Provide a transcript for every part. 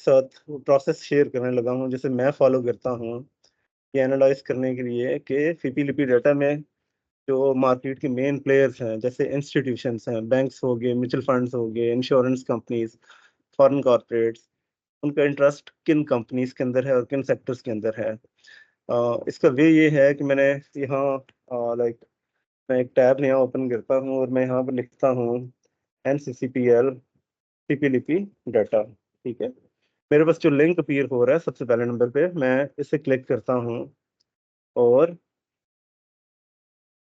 साथ process share करने लगा हूँ, जैसे मैं फॉलो करता हूँ ये एनालाइज करने के लिए कि फीपी लिपि डाटा में जो मार्केट के मेन प्लेयर्स हैं, जैसे इंस्टीट्यूशंस हैं, बैंक्स हो गए, म्यूचुअल फंड्स हो गए, इंश्योरेंस कंपनीज, फॉरेन कॉर्पोरेट्स, उनका इंटरेस्ट किन कंपनीज के अंदर है और किन सेक्टर्स के अंदर है। इसका वे ये है कि मैंने यहाँ लाइक मैं एक टैब नया ओपन करता हूँ और मैं यहाँ पर लिखता हूँ NCCPL पीपी लिपि डाटा। ठीक है, मेरे पास जो लिंक अपीयर हो रहा है सबसे पहले नंबर पे, मैं इसे क्लिक करता हूँ और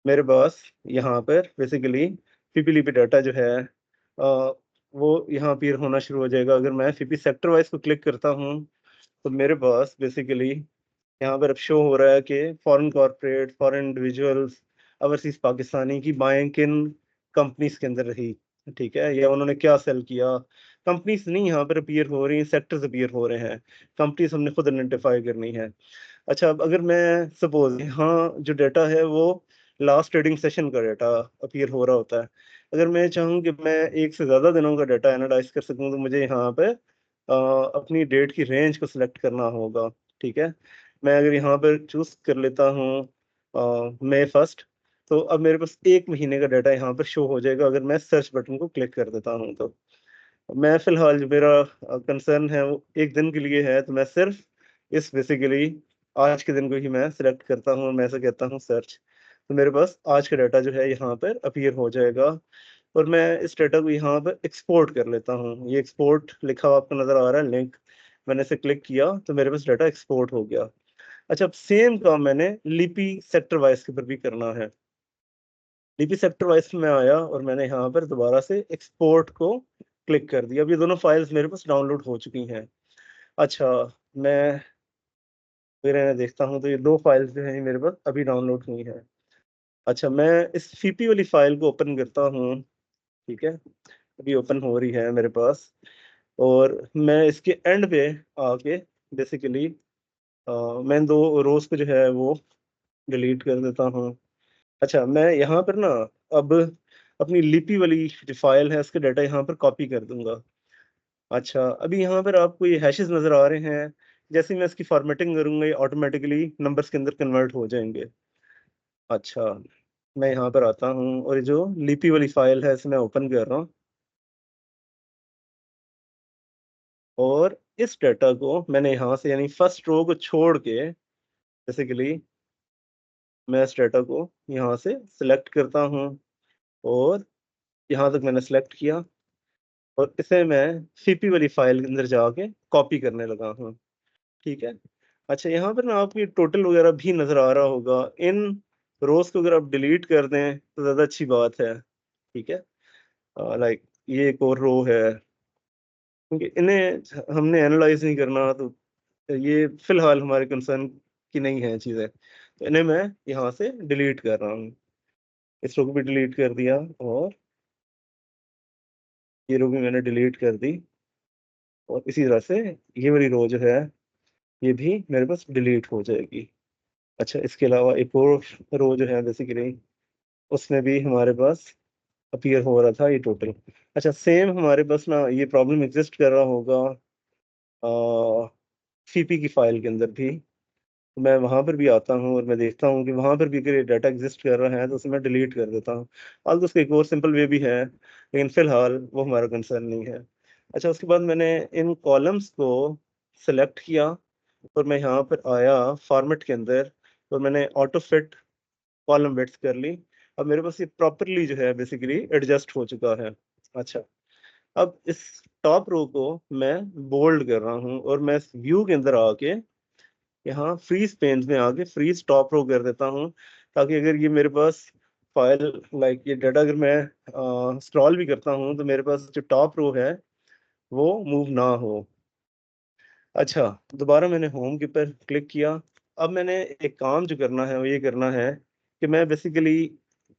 मेरे पास यहाँ पर बेसिकली पीपी लिपि डाटा जो है वो यहाँ अपीयर होना शुरू हो जाएगा। अगर मैं पीपी सेक्टर वाइज को क्लिक करता हूँ तो मेरे पास बेसिकली यहाँ पर अब शो हो रहा है कि foreign corporate, foreign individuals, overseas Pakistani की बाइंग किन कंपनीज के अंदर रही। ठीक है, या उन्होंने क्या सेल किया। कंपनीज नहीं यहाँ पर अपीयर हो रही, सेक्टर्स अपीयर हो रहे हैं। कंपनीज हमने खुद आइडेंटिफाई करनी है। अच्छा, अब अगर मैं सपोज यहाँ जो डाटा है वो लास्ट ट्रेडिंग सेशन का डाटा अपीयर हो रहा होता है, अगर मैं चाहूँ कि मैं एक से ज़्यादा दिनों का डाटा एनालाइज कर सकूँ तो मुझे यहाँ पे अपनी डेट की रेंज को सिलेक्ट करना होगा। ठीक है, मैं अगर यहाँ पर चूज कर लेता हूँ मई 1, तो अब मेरे पास 1 महीने का डाटा यहाँ पर शो हो जाएगा अगर मैं सर्च बटन को क्लिक कर देता हूँ तो। मैं फिलहाल जो मेरा कंसर्न है वो 1 दिन के लिए है, तो मैं सिर्फ इस बेसिकली आज के दिन को ही मैं सिलेक्ट करता हूँ और मैं ऐसे कहता हूँ सर्च। तो मेरे पास आज का डाटा जो है यहाँ पर अपीयर हो जाएगा और मैं इस डाटा को यहाँ पर एक्सपोर्ट कर लेता हूँ। ये एक्सपोर्ट लिखा हुआ आपको नजर आ रहा है लिंक, मैंने इसे क्लिक किया तो मेरे पास डाटा एक्सपोर्ट हो गया। अच्छा, अब सेम काम मैंने लिपि सेक्टर वाइज के ऊपर भी करना है। लिपि सेक्टर वाइज में आया और मैंने यहाँ पर दोबारा से एक्सपोर्ट को क्लिक कर दिया। अब ये दोनों फाइल्स मेरे पास डाउनलोड हो चुकी हैं। अच्छा, मैं फिर इन्हें देखता हूँ तो ये 2 फाइल्स जो हैं ये मेरे पास अभी डाउनलोड हुई हैं। अच्छा, मैं इस फीपी वाली फाइल को ओपन करता हूँ। ठीक है, अभी ओपन हो रही है मेरे पास और मैं इसके एंड पे आके बेसिकली मैं 2 रोज को जो है वो डिलीट कर देता हूँ। अच्छा, मैं यहाँ पर ना अब अपनी लिपि वाली जो फाइल है उसके डाटा यहाँ पर कॉपी कर दूंगा। अच्छा, अभी यहाँ पर आपको ये हैशेस नज़र आ रहे हैं, जैसे ही मैं इसकी फॉर्मेटिंग करूँगा ये ऑटोमेटिकली नंबर्स के अंदर कन्वर्ट हो जाएँगे। अच्छा, मैं यहाँ पर आता हूँ और ये जो लिपि वाली फ़ाइल है इसे मैं ओपन कर रहा हूँ और इस डाटा को मैंने यहाँ से यानी फर्स्ट रो को छोड़ के बेसिकली मैं इस डाटा को यहाँ से सिलेक्ट करता हूँ और यहाँ तक मैंने सिलेक्ट किया और इसे मैं सीपी वाली फ़ाइल के अंदर जाके कॉपी करने लगा हूँ। ठीक है। अच्छा, यहाँ पर ना आपको ये टोटल वगैरह भी नज़र आ रहा होगा। इन रोज़ को अगर आप डिलीट कर दें तो ज़्यादा अच्छी बात है। ठीक है? लाइक ये एक और रो है, क्योंकि इन्हें हमने एनालाइज़ नहीं करना, तो ये फ़िलहाल हमारे कंसर्न की नहीं है चीज़ें। तो इन्हें मैं यहाँ से डिलीट कर रहा हूँ। इस रो को भी डिलीट कर दिया और ये रो भी मैंने डिलीट कर दी और इसी तरह से ये वाली रो जो है, ये भी मेरे पास डिलीट हो जाएगी। अच्छा, इसके अलावा एक और रो जो है बेसिकली उसमें भी हमारे पास अपीयर हो रहा था ये टोटल। अच्छा, सेम हमारे पास ना ये प्रॉब्लम एग्जिस्ट कर रहा होगा सीपी की फाइल के अंदर भी। तो मैं वहाँ पर भी आता हूँ और मैं देखता हूँ कि वहाँ पर भी अगर ये डाटा एग्जिस्ट कर रहा है तो उसे मैं डिलीट कर देता हूँ। तो उसका एक और सिंपल वे भी है, लेकिन फिलहाल वो हमारा कंसर्न नहीं है। अच्छा, उसके बाद मैंने इन कॉलम्स को सेलेक्ट किया और मैं यहाँ पर आया फॉर्मेट के अंदर और मैंने ऑटो फिट कॉलम विड्थ कर ली। अब मेरे पास ये प्रॉपर्ली जो है बेसिकली एडजस्ट हो चुका है। अच्छा, अब इस टॉप रो को मैं बोल्ड कर रहा हूँ और मैं इस व्यू के अंदर आके यहाँ फ्रीज पेन में आके फ्रीज टॉप रो कर देता हूँ, ताकि अगर ये मेरे पास फाइल लाइक ये डाटा अगर मैं स्क्रॉल भी करता हूँ तो मेरे पास जो टॉप रो है वो मूव ना हो। अच्छा, दोबारा मैंने होम के ऊपर क्लिक किया। अब मैंने एक काम जो करना है वो ये करना है कि मैं बेसिकली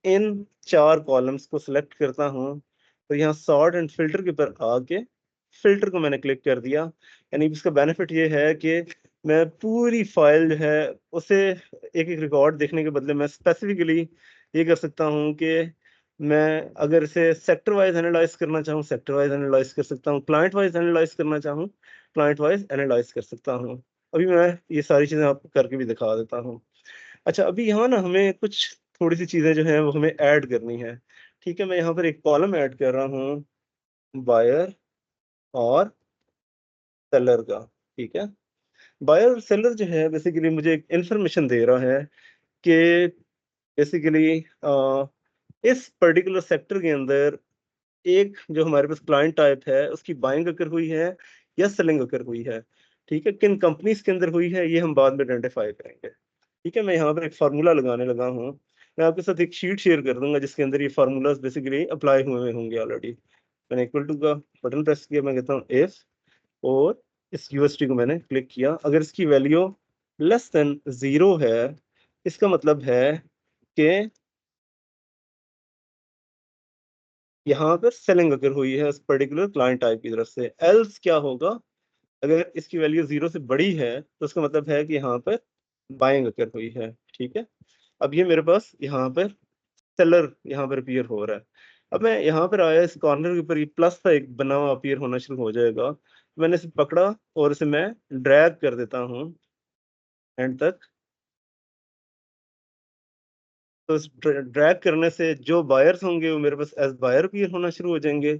इन 4 कॉलम्स को सिलेक्ट करता हूँ, तो यहाँ सॉर्ट एंड फ़िल्टर के ऊपर आके फ़िल्टर को मैंने क्लिक कर दिया। यानी इसका बेनिफिट ये है कि मैं पूरी फ़ाइल जो है उसे एक-एक रिकॉर्ड देखने के बदले मैं स्पेसिफ़िकली ये कर सकता हूँ कि मैं अगर इसे सेक्टर वाइज एनालाइज करना चाहूँ सेक्टर वाइज एनालाइज कर सकता हूँ, क्लाइंट वाइज एनालाइज करना चाहूँ क्लाइंट वाइज एनालाइज कर सकता हूँ। अभी मैं ये सारी चीज़ें आपको करके भी दिखा देता हूँ। अच्छा, अभी यहाँ ना हमें कुछ थोड़ी-सी चीज़ें जो हैं वो हमें ऐड करनी है। ठीक है, मैं यहाँ पर एक कॉलम ऐड कर रहा हूँ, बायर और सेलर का, ठीक है? बायर और सेलर जो है बेसिकली मुझे एक इन्फॉर्मेशन दे रहा है कि बेसिकली इस पर्टिकुलर सेक्टर के अंदर एक जो हमारे पास क्लाइंट टाइप है, उसकी बाइंग अगर हुई है या सेलिंग अगर हुई है, ठीक है? किन कंपनीज़ के अंदर हुई है, ये हम बाद में आइडेंटिफ़ाई करेंगे। ठीक है, मैं यहाँ पर एक फ़ॉर्मूला लगाने लगा हूँ। मैं आपके साथ एक शीट शेयर कर दूँगा जिसके अंदर ये फ़ॉर्मूलाज़ बेसिकली अप्लाई हुए होंगे ऑलरेडी। मैंने इक्वल टू का बटन प्रेस किया, मैं कहता हूँ इफ और इस यूएसडी को मैंने क्लिक किया। अगर इसकी वैल्यू लेस देन 0 है, इसका मतलब है कि यहाँ पर सेलिंग अगर हुई है उस पर्टिकुलर क्लाइंट टाइप की तरफ से। एल्स क्या होगा, अगर इसकी वैल्यू 0 से बड़ी है, तो उसका मतलब है कि यहाँ पर बाइंग अकर हुई है, ठीक है? अब ये मेरे पास यहाँ पर सेलर यहाँ पर अपीयर हो रहा है। अब मैं यहाँ पर आया, इस कॉर्नर के ऊपर ये प्लस का एक बना हुआ अपीयर होना शुरू हो जाएगा। मैंने इसे पकड़ा और इसे मैं ड्रैग कर देता हूँ एंड तक। तो इस ड्रैग करने से जो बायर्स होंगे वो मेरे पास एज़ बायर अपीयर होना शुरू हो जाएँगे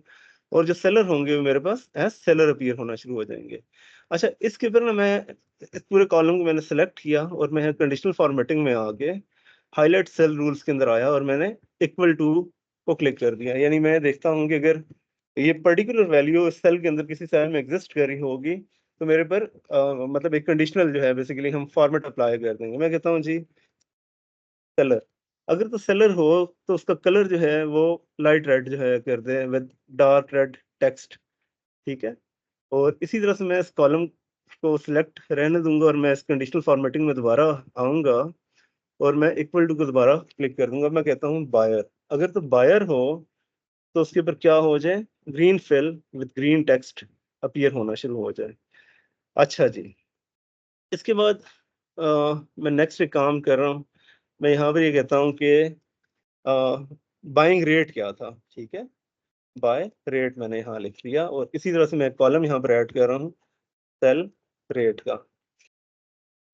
और जो सेलर होंगे वो मेरे पास एज़ सेलर अपीयर होना शुरू हो जाएँगे। अच्छा, इसके ऊपर ना मैं इस पूरे कॉलम को मैंने सेलेक्ट किया और मैं कंडीशनल फॉर्मेटिंग में आके हाइलाइट सेल रूल्स के अंदर आया और मैंने इक्वल टू को क्लिक कर दिया। यानी मैं देखता हूँ कि अगर ये पर्टिकुलर वैल्यू इस सेल के अंदर किसी सेल में एग्ज़िस्ट कर रही होगी, तो मेरे पर मतलब एक कंडीशनल जो है बेसिकली हम फॉर्मेट अप्लाई कर देंगे। मैं कहता हूँ जी सेलर। अगर तो सेलर हो तो उसका कलर जो है वो लाइट रेड जो है कर दें विद डार्क रेड टेक्स्ट, ठीक है? और इसी तरह से मैं इस कॉलम को सिलेक्ट रहने दूँगा और मैं इस कंडीशनल फॉर्मेटिंग में दोबारा आऊँगा और मैं इक्वल टू को दोबारा क्लिक कर दूँगा। मैं कहता हूँ बायर। अगर तो बायर हो तो उसके ऊपर क्या हो जाए, green fill with green text appear होना शुरू हो जाए। अच्छा जी, इसके बाद मैं नेक्स्ट एक काम कर रहा हूँ। मैं यहाँ पर ये कहता हूँ कि बाइंग रेट क्या था, ठीक है? बाय रेट मैंने यहाँ लिख लिया और इसी तरह से मैं कॉलम यहाँ पर ऐड कर रहा हूँ, सेल रेट का।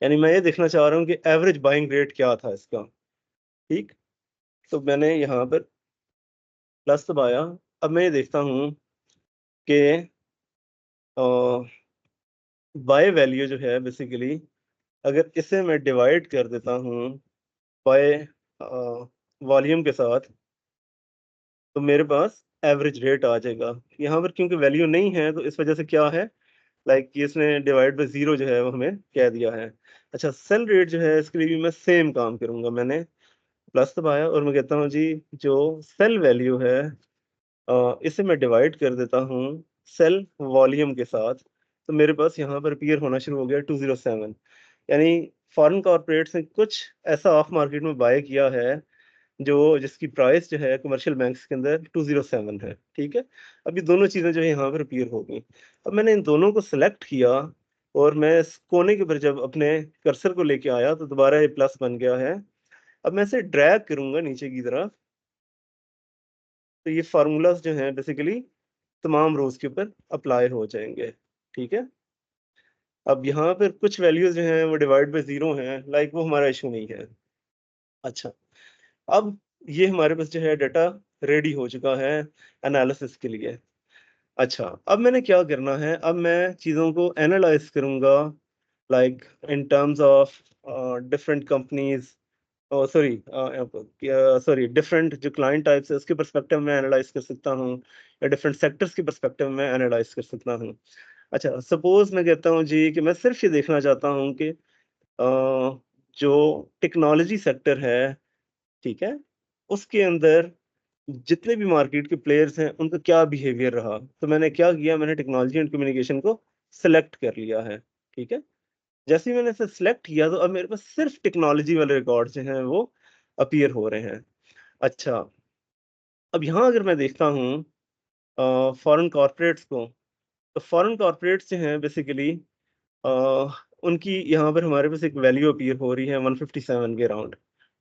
यानी मैं ये देखना चाह रहा हूँ कि एवरेज बाइंग रेट क्या था इसका, ठीक? तो मैंने यहाँ पर प्लस दबाया। अब मैं ये देखता हूँ कि अ, बाय वैल्यू जो है बेसिकली अगर इसे मैं डिवाइड कर देता हूँ बाय वॉल्यूम के साथ, तो मेरे पास एवरेज रेट आ जाएगा। यहाँ पर क्योंकि वैल्यू नहीं है, तो इस वजह से क्या है, लाइक ये इसने डिवाइड बाय 0 जो है वो हमें कह दिया है। अच्छा, सेल रेट जो है इसके लिए भी मैं सेम काम करूँगा। मैंने प्लस दबाया और मैं कहता हूँ जी जो सेल वैल्यू है इसे मैं डिवाइड कर देता हूँ सेल वॉल्यूम के साथ, तो मेरे पास यहाँ पर अपीयर होना शुरू हो गया 207। यानी फॉरेन कॉर्पोरेट्स ने कुछ ऐसा ऑफ मार्केट में बाय किया है जो जिसकी प्राइस जो है कमर्शियल बैंक्स के अंदर 207 है, ठीक है? अब ये दोनों चीज़ें जो है यहाँ पर अपीयर हो गई। अब मैंने इन दोनों को सेलेक्ट किया और मैं इस कोने के ऊपर जब अपने कर्सर को लेके आया तो दोबारा ये प्लस बन गया है। अब मैं इसे ड्रैग करूँगा नीचे की तरफ, तो ये फ़ॉर्मूलाज़ जो हैं बेसिकली तमाम रोज़ के ऊपर अप्लाई हो जाएँगे, ठीक है? अब यहाँ पर कुछ वैल्यूज़ जो हैं वो डिवाइड बाय 0 हैं, लाइक वो हमारा इश्यू नहीं है। अच्छा, अब ये हमारे पास जो है डाटा रेडी हो चुका है एनालिसिस के लिए। अच्छा, अब मैंने क्या करना है, अब मैं चीज़ों को एनालाइज़ करूँगा like in terms of different companies sorry different जो क्लाइंट टाइप्स है उसके पर्सपेक्टिव में एनालाइज़ कर सकता हूँ या डिफरेंट सेक्टर्स के पर्सपेक्टिव में एनालाइज़ कर सकता हूँ। अच्छा, सपोज़ मैं कहता हूँ जी कि मैं सिर्फ़ ये देखना चाहता हूँ कि जो टेक्नोलॉजी सेक्टर है, ठीक है? उसके अंदर जितने भी मार्केट के प्लेयर्स हैं, उनका क्या बिहेवियर रहा। तो मैंने क्या किया, मैंने टेक्नोलॉजी एंड कम्युनिकेशन को सेलेक्ट कर लिया है, ठीक है? जैसे ही मैंने इसे सेलेक्ट किया, तो अब मेरे पास सिर्फ़ टेक्नोलॉजी वाले रिकॉर्ड्स जो हैं, वो अपीयर हो रहे हैं। अच्छा, अब यहाँ अगर मैं देखता हूँ फॉरेन कॉर्पोरेट्स को, तो फॉरेन कॉर्पोरेट्स जो हैं बेसिकली अ, उनकी यहाँ पर हमारे पास एक वैल्यू अपीयर हो रही है 157 के अराउंड,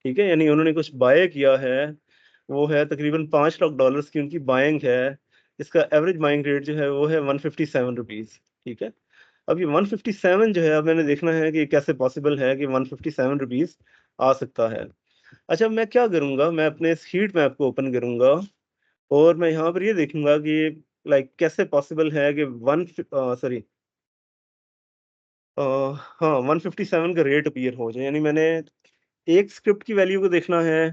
ठीक है? यानी उन्होंने कुछ बाय किया है वो है तकरीबन $5 लाख की उनकी बाइंग है। इसका एवरेज बाइंग रेट जो है वो है 157 रुपीज़, ठीक है। अब ये 157 जो है, अब मैंने देखना है कि कैसे पॉसिबल है कि 157 रुपीज़ आ सकता है। अच्छा, मैं क्या करूँगा, मैं अपने इस हीट मैप को ओपन करूँगा और मैं यहाँ पर ये देखूँगा कि लाइक कैसे पॉसिबल है कि सॉरी हाँ, 157 का रेट अपीयर हो जाए। यानी मैंने एक स्क्रिप्ट की वैल्यू को देखना है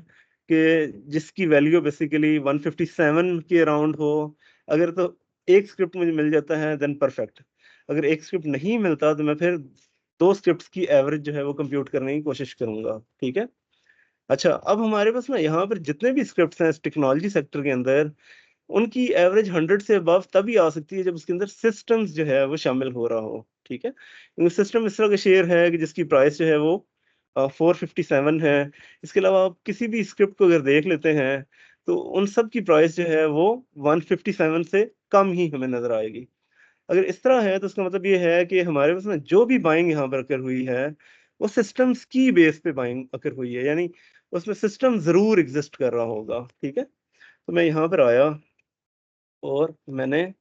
कि जिसकी वैल्यू बेसिकली 157 के अराउंड हो। अगर तो एक स्क्रिप्ट मुझे मिल जाता है देन परफेक्ट। अगर एक स्क्रिप्ट नहीं मिलता तो मैं फिर 2 स्क्रिप्ट्स की एवरेज जो है वो कंप्यूट करने की कोशिश करूँगा, ठीक है? अच्छा, अब हमारे पास ना यहाँ पर जितने भी स्क्रिप्ट्स हैं इस टेक्नोलॉजी सेक्टर के अंदर, उनकी एवरेज 100 से अबव तभी आ सकती है जब उसके अंदर सिस्टम्स जो है वो शामिल हो रहा हो, ठीक है? क्योंकि सिस्टम इस तरह का शेयर है कि जिसकी प्राइस जो है वो 457 है। इसके अलावा आप किसी भी स्क्रिप्ट को अगर देख लेते हैं, तो उन सब की प्राइस जो है वो 157 से कम ही हमें नज़र आएगी। अगर इस तरह है तो इसका मतलब ये है कि हमारे पास ना जो भी बाइंग यहाँ पर अकर हुई है, वो सिस्टम्स की बेस पे बाइंग अकर हुई है। यानी उसमें सिस्टम ज़रूर एग्ज़िस्ट कर रहा होगा, ठीक है? तो मैं यहाँ पर आया और मैंने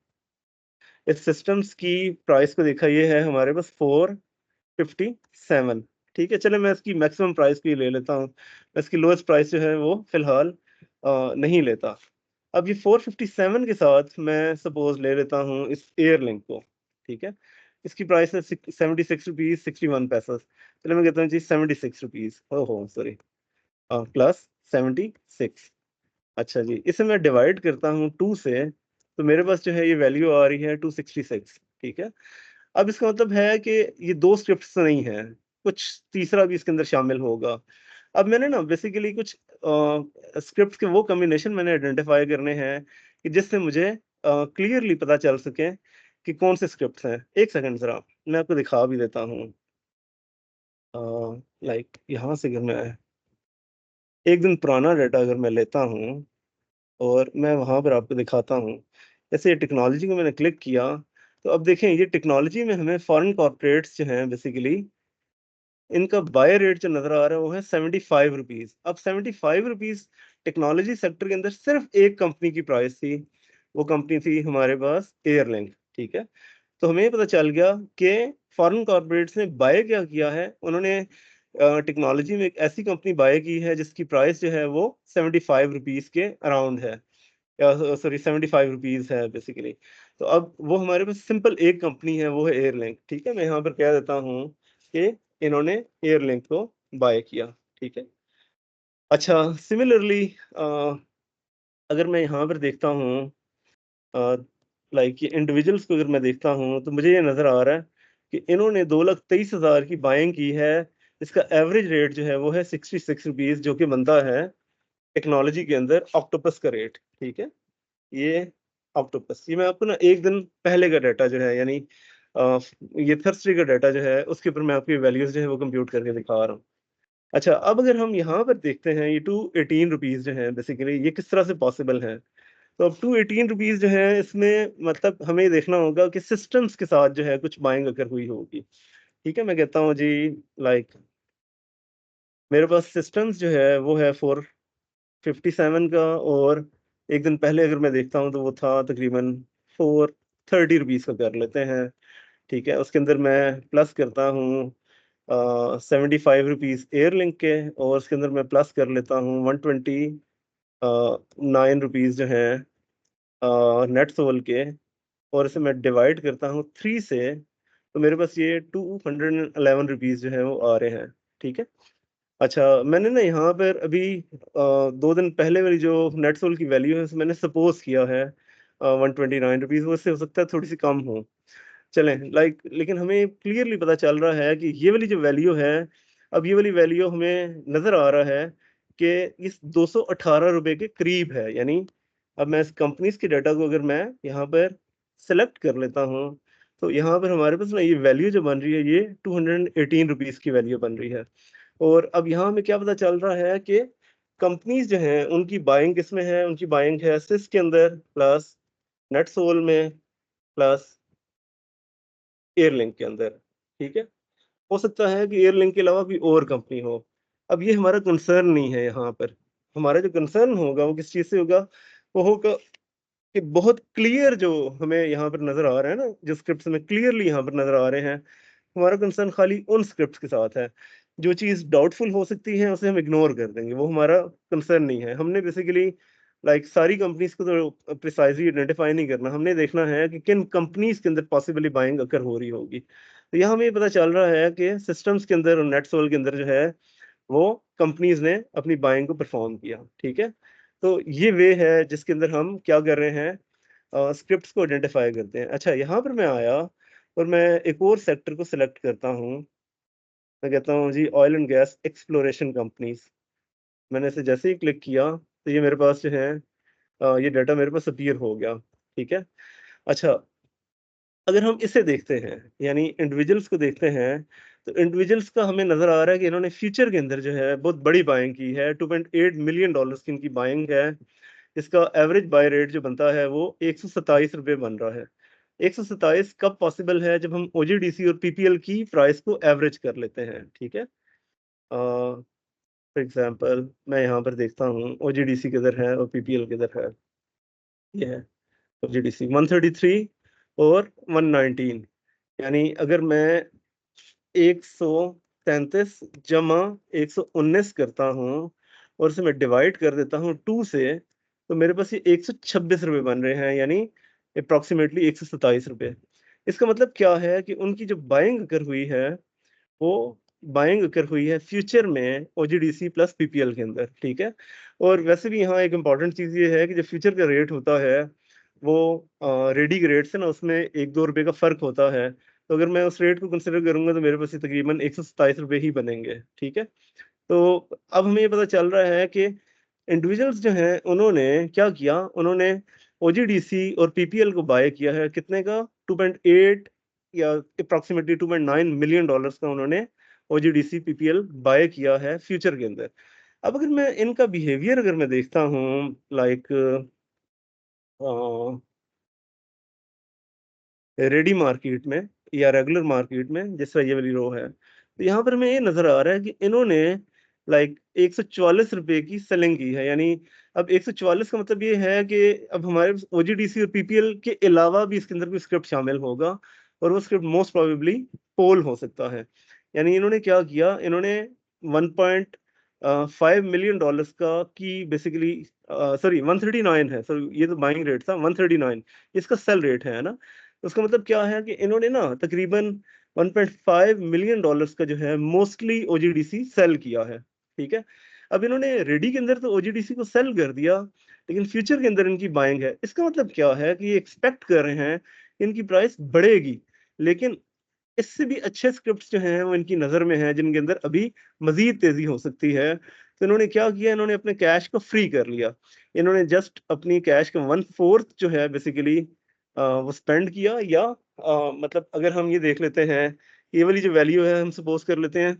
इस सिस्टम्स की प्राइस को देखा, ये है हमारे पास 457, ठीक है? चलिए मैं इसकी मैक्सिमम प्राइस भी ले लेता हूँ। मैं इसकी लोएस्ट प्राइस जो है वो फ़िलहाल नहीं लेता। अब ये 457 के साथ मैं सपोज़ ले लेता हूँ इस एयरलिंक को, ठीक है? इसकी प्राइस है ₹76.61। चलिए मैं कहता हूँ जी ₹76, ओहो! Sorry plus 76। अच्छा जी, इसे मैं डिवाइड करता हूँ 2 से, तो मेरे पास जो है ये वैल्यू आ रही है 266, ठीक है? अब इसका मतलब है कि ये 2 स्क्रिप्ट्स नहीं हैं, कुछ तीसरा भी इसके अंदर शामिल होगा। अब मैंने ना बेसिकली कुछ स्क्रिप्ट्स के वो कॉम्बिनेशन मैंने आइडेंटिफ़ाई करने हैं कि जिससे मुझे क्लियरली पता चल सके कि कौन से स्क्रिप्ट्स हैं। 1 सेकंड ज़रा, मैं आपको दिखा भी देता हूँ। अ, लाइक यहाँ से अगर मैं 1 दिन पुराना डाटा अगर मैं लेता हूँ और मैं वहाँ पर आपको दिखाता हूँ। जैसे टेक्नोलॉजी को मैंने क्लिक किया, तो अब देखें ये टेक्नोलॉजी में हमें फॉरेन कॉर्पोरेट्स जो हैं बेसिकली, इनका बाय रेट जो नज़र आ रहा है वो है ₹75। अब ₹75 टेक्नोलॉजी सेक्टर के अंदर सिर्फ़ एक कंपनी की प्राइस थी, वो कंपनी थी हमारे पास एयरलिंक, ठीक है? तो हमें ये पता चल गया कि फॉरेन कॉर्पोरेट्स ने बाय क्या किया है, उन्होंने टेक्नोलॉजी में एक ऐसी कंपनी बाय की है जिसकी प्राइस जो है वो ₹75 के अराउंड है। सॉरी ₹75 है बेसिकली। तो अब वो हमारे पास सिंपल एक कंपनी है, वो है एयरलिंक, ठीक है? मैं यहाँ पर कह देता हूँ कि इन्होंने एयरलिंक को बाय किया, ठीक है? अच्छा, सिमिलरली अगर मैं यहाँ पर देखता हूँ अ, लाइक ये इंडिविजुअल्स को अगर मैं देखता हूँ, तो मुझे ये नज़र आ रहा है कि इन्होंने 2,23,000 की बाइंग की है। इसका एवरेज रेट जो है वो है ₹66, जो कि बनता है टेक्नोलॉजी के अंदर ऑक्टोपस का रेट, ठीक है? ये ऑक्टोपस, ये मैं आपको ना 1 दिन पहले का डाटा जो है, यानी अ, ये थर्सडे का डाटा जो है उसके ऊपर मैं आपकी वैल्यूज़ जो है वो कंप्यूट करके दिखा रहा हूँ। अच्छा, अब अगर हम यहाँ पर देखते हैं ये ₹218 जो है बेसिकली, ये किस तरह से पॉसिबल है? तो अब ₹218 जो है इसमें मतलब हमें ये देखना होगा कि सिस्टम्स के साथ जो है कुछ बाइंग अगर हुई होगी। ठीक है? मैं कहता हूँ जी, लाइक मेरे पास सिस्टम्स जो है वो है 457 का, और 1 दिन पहले अगर मैं देखता हूँ तो वो था तकरीबन ₹430 का कर लेते हैं। ठीक है? उसके अंदर मैं प्लस करता हूँ ₹75 एयरलिंक के, और उसके अंदर मैं प्लस कर लेता हूँ 120 ₹9 जो हैं नेटसोल के, और इसे मैं डिवाइड करता हूँ 3 से, तो मेरे पास ये ₹211 जो हैं वो आ रहे हैं, ठीक है? अच्छा, मैंने ना यहाँ पर अभी 2 दिन पहले वाली जो नेटसोल की वैल्यू है उसे मैंने सपोज़ किया है ₹129, वो इससे हो सकता है थोड़ी-सी कम हो। चलें, लाइक लेकिन हमें क्लियरली पता चल रहा है कि ये वाली जो वैल्यू है, अब ये वाली वैल्यू हमें नज़र आ रहा है कि इस ₹218 के करीब है। यानी अब मैं इस कंपनीज़ के डाटा को अगर मैं यहाँ पर सेलेक्ट कर लेता हूँ, तो यहाँ पर हमारे पास ना ये वैल्यू जो बन रही है ये ₹218 की वैल्यू बन रही है। और अब यहाँ हमें क्या पता चल रहा है कि कंपनीज़ जो हैं उनकी बाइंग किसमें है? उनकी बाइंग है सिस के अंदर, प्लस नेटसोल में, प्लस एयरलिंक के अंदर, ठीक है? हो सकता है कि एयरलिंक के अलावा कोई और कंपनी हो। अब ये हमारा कंसर्न नहीं है यहाँ पर, हमारा जो कंसर्न होगा वो किस चीज़ से होगा, वो होगा कि बहुत क्लियर जो हमें यहाँ पर नज़र आ रहा है ना, जो स्क्रिप्ट्स में क्लियरली यहाँ पर नज़र आ रहे हैं, हमारा कंसर्न खाली उन स्क्रिप्ट्स के साथ है। जो चीज़ डाउटफुल हो सकती है उसे हम इग्नोर कर देंगे, वो हमारा कंसर्न नहीं है। हमने बेसिकली लाइक सारी कंपनीज़ को तो प्रिसाइज़ली आइडेंटिफ़ाई नहीं करना, हमने देखना है कि किन कंपनीज़ के अंदर पॉसिबली बाइंग अकर हो रही होगी। तो यहाँ हमें ये पता चल रहा है कि सिस्टम्स के अंदर और नेटसोल के अंदर जो है, वो कंपनीज़ ने अपनी बाइंग को परफ़ॉर्म किया, ठीक है? तो ये वे है जिसके अंदर हम क्या कर रहे हैं, स्क्रिप्ट्स को आइडेंटिफ़ाई करते हैं। अच्छा, यहाँ पर मैं आया और मैं एक और सेक्टर को सिलेक्ट करता हूँ। मैं कहता हूँ जी oil and gas exploration companies. मैंने इसे जैसे ही क्लिक किया, तो ये मेरे पास जो है ये डाटा मेरे पास अपीयर हो गया, ठीक है? अच्छा, अगर हम इसे देखते हैं, यानी इंडिविजुअल्स को देखते हैं, तो इंडिविजुअल्स का हमें नज़र आ रहा है कि इन्होंने फ्यूचर के अंदर जो है बहुत बड़ी बाइंग की है, $2.8 मिलियन की इनकी बाइंग है। इसका एवरेज बाय रेट जो बनता है वो ₹127 बन रहा है। 127 कब पॉसिबल है, जब हम ओजीडीसी और पीपीएल की प्राइस को एवरेज कर लेते हैं, ठीक है? फॉर एग्ज़ाम्पल मैं यहाँ पर देखता हूँ ओजीडीसी किधर है और पीपीएल किधर है। ये है ओजीडीसी 133 और 119, यानी अगर मैं 133 जमा 119 करता हूँ और उसे मैं डिवाइड कर देता हूँ 2 से, तो मेरे पास ये ₹126 बन रहे हैं, यानी एप्रोक्सिमेटली ₹127। इसका मतलब क्या है कि उनकी जो बाइंग अगर हुई है, वो बाइंग अगर हुई है फ्यूचर में ओजीडीसी प्लस पीपीएल के अंदर, ठीक है? और वैसे भी यहाँ एक इम्पॉर्टेंट चीज़ ये है कि जो फ्यूचर का रेट होता है, वो रेडी के रेट से ना उसमें ₹1-2 का फ़र्क होता है। तो अगर मैं उस रेट को कंसिडर करूँगा तो मेरे पास ये तकरीबन ₹127 ही बनेंगे, ठीक है? तो अब हमें ये पता चल रहा है कि इंडिविजुअल्स जो हैं उन्होंने क्या किया, उन्होंने ओजीडीसी और पीपीएल को बाय किया है कितने का? 2.8 या एप्रोक्सिमेटली $2.9 मिलियन का उन्होंने ओजीडीसी, पीपीएल बाय किया है फ्यूचर के अंदर। अब अगर मैं इनका बिहेवियर अगर मैं देखता हूँ लाइक अ रेडी मार्केट में या रेगुलर मार्केट में, जिस तरह ये वाली रो है। तो यहाँ पर हमें ये नज़र आ रहा है कि इन्होंने लाइक ₹144 की सेलिंग की है। यानी अब 144 का मतलब ये है कि अब हमारे पास ओजीडीसी और पीपीएल के अलावा भी इसके अंदर कोई स्क्रिप्ट शामिल होगा और वो स्क्रिप्ट मोस्ट प्रोबेबली पोल हो सकता है। यानी इन्होंने क्या किया, इन्होंने 1.5 मिलियन डॉलर्स का की बेसिकली सॉरी 139 है। सॉरी, ये तो बाइंग रेट था 139, इसका सेल रेट है ना? उसका मतलब क्या है कि इन्होंने ना तकरीबन 1.5 मिलियन डॉलर्स का जो है मोस्टली ओजीडीसी सेल किया है, ठीक है? अब इन्होंने रेडी के अंदर तो ओजीडीसी को सेल कर दिया, लेकिन फ्यूचर के अंदर इनकी बाइंग है। इसका मतलब क्या है कि ये एक्सपेक्ट कर रहे हैं कि इनकी प्राइस बढ़ेगी, लेकिन इससे भी अच्छे स्क्रिप्ट्स जो हैं वो इनकी नज़र में हैं, जिनके अंदर अभी मज़ीद तेज़ी हो सकती है। तो इन्होंने क्या किया, इन्होंने अपने कैश को फ्री कर लिया। इन्होंने जस्ट अपनी कैश का 1/4 जो है बेसिकली वो स्पेंड किया, या मतलब अगर हम ये देख लेते हैं, ये वाली जो वैल्यू है हम सपोज़ कर लेते हैं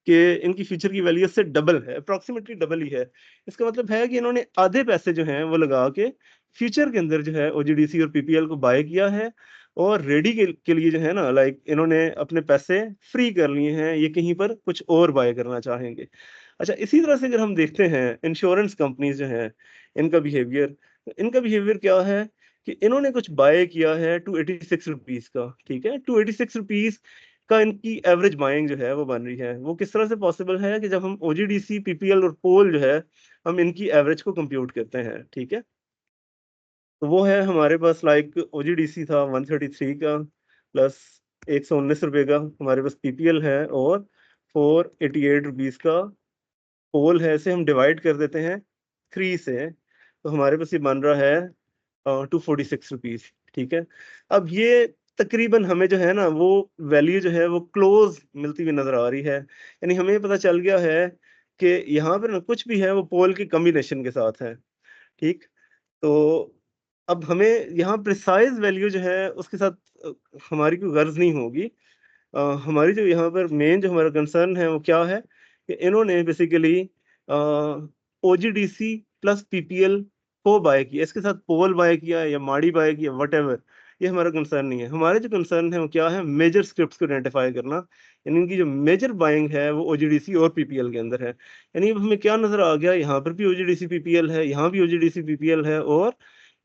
कि इनकी फ्यूचर की वैल्यू इससे डबल है, अप्रॉक्सिमेटली डबल ही है। इसका मतलब है कि इन्होंने आधे पैसे जो हैं वो लगा के फ्यूचर के अंदर जो है ओजीडीसी और पीपीएल को बाय किया है, और रेडी के लिए जो है ना लाइक इन्होंने अपने पैसे फ्री कर लिए हैं, ये कहीं पर कुछ और बाय करना चाहेंगे। अच्छा, इसी तरह से अगर हम देखते हैं इंश्योरेंस कंपनीज़ जो हैं, इनका बिहेवियर क्या है कि इन्होंने कुछ बाय किया है ₹286 का, ठीक है? ₹286 का इनकी एवरेज बाइंग जो है वो बन रही है। वो किस तरह से पॉसिबल है कि जब हम ओजीडीसी, पीपीएल और पोल जो है, हम इनकी एवरेज को कंप्यूट करते हैं, ठीक है? तो वो है हमारे पास लाइक ओजीडीसी था 133 का प्लस ₹119 का, हमारे पास पीपीएल है और ₹488 का पोल है। इसे हम डिवाइड कर देते हैं 3 से, तो हमारे पास ये बन रहा है ₹246, ठीक है? अब ये तकरीबन हमें जो है ना वो वैल्यू जो है वो क्लोज़ मिलती हुई नज़र आ रही है। यानी हमें ये पता चल गया है कि यहाँ पर ना कुछ भी है वो पोल की कॉम्बिनेशन के साथ है, ठीक? तो अब हमें यहाँ प्रिसाइज़ वैल्यू जो है उसके साथ अ, हमारी कोई गर्ज़ नहीं होगी। हमारी जो यहाँ पर मेन जो हमारा कंसर्न है वो क्या है कि इन्होंने बेसिकली ओजीडीसी प्लस पीपीएल को बाय किया, इसके साथ पोल बाय किया या माड़ी बाय किया व्हाटएवर, ये हमारा कंसर्न नहीं है। हमारे जो कंसर्न है वो क्या है, मेजर स्क्रिप्ट्स को आइडेंटिफाई करना, यानी इनकी जो मेजर बाइंग है वो ओजीडीसी और पीपीएल के अंदर है। यानी अब हमें क्या नजर आ गया, यहाँ पर भी ओजीडीसी पीपीएल है, यहाँ भी ओजीडीसी पीपीएल है, और